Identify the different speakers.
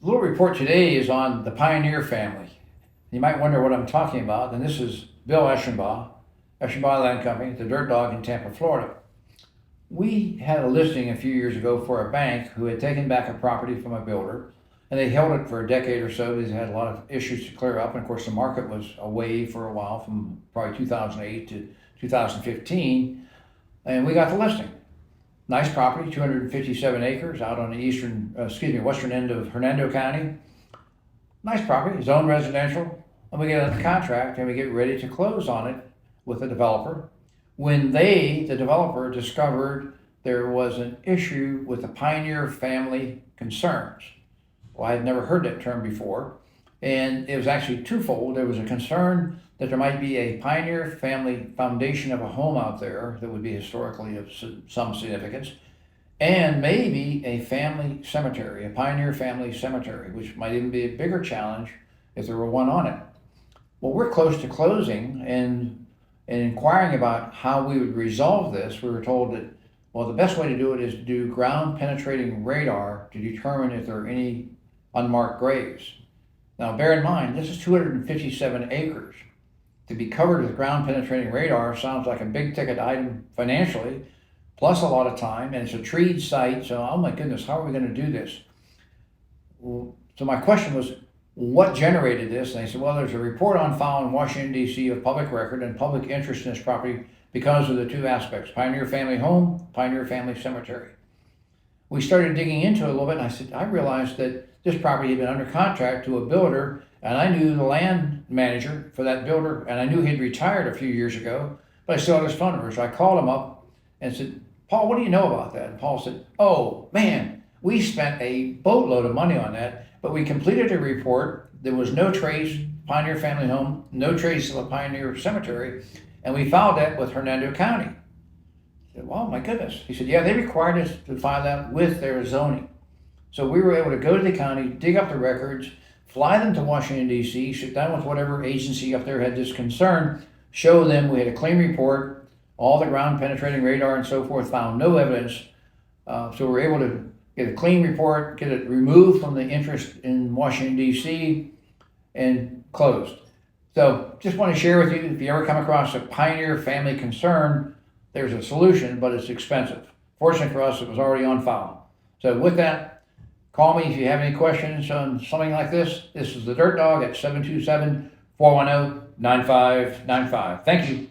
Speaker 1: little report today is on the Pioneer family. You might wonder what I'm talking about, and this is Bill Eschenbaugh, Eschenbaugh Land Company, the Dirt Dog in Tampa, Florida. We had a listing a few years ago for a bank who had taken back a property from a builder, and they held it for a decade or so. They had a lot of issues to clear up, and of course the market was away for a while from probably 2008 to 2015, and we got the listing. Nice property, 257 acres out on the western end of Hernando County. Nice property, zone residential, and we get under contract and we get ready to close on it with the developer. When the developer, discovered there was an issue with the Pioneer family concerns. Well, I had never heard that term before, and it was actually twofold. There was a concern that there might be a Pioneer family foundation of a home out there that would be historically of some significance, and maybe a family cemetery, a Pioneer family cemetery, which might even be a bigger challenge if there were one on it. Well, we're close to closing, and inquiring about how we would resolve this, we were told that, well, the best way to do it is to do ground penetrating radar to determine if there are any unmarked graves. Now, bear in mind, this is 257 acres. To be covered with ground penetrating radar sounds like a big ticket item financially, plus a lot of time, and it's a treed site, so oh my goodness, how are we going to do this? So my question was, what generated this? And they said, well, there's a report on file in Washington, D.C. of public record and public interest in this property because of the two aspects, Pioneer family home, Pioneer family cemetery. We started digging into it a little bit, and I said, I realized that this property had been under contract to a builder, and I knew the land manager for that builder, and I knew he'd retired a few years ago, but I still had his phone number. So I called him up and said, Paul, what do you know about that? And Paul said, oh man, we spent a boatload of money on that, but we completed a report. There was no trace, Pioneer family home, no trace of a Pioneer cemetery, and we filed that with Hernando County. I said, wow, my goodness. He said, yeah, they required us to file that with their zoning. So we were able to go to the county, dig up the records, fly them to Washington, D.C., sit down with whatever agency up there had this concern, show them we had a clean report, all the ground penetrating radar and so forth, found no evidence. So we were able to get a clean report, get it removed from the interest in Washington, D.C., and closed. So just want to share with you, if you ever come across a Pioneer family concern, there's a solution, but it's expensive. Fortunately for us, it was already on file. So with that, call me if you have any questions on something like this. This is the Dirt Dog at 727-410-9595. Thank you.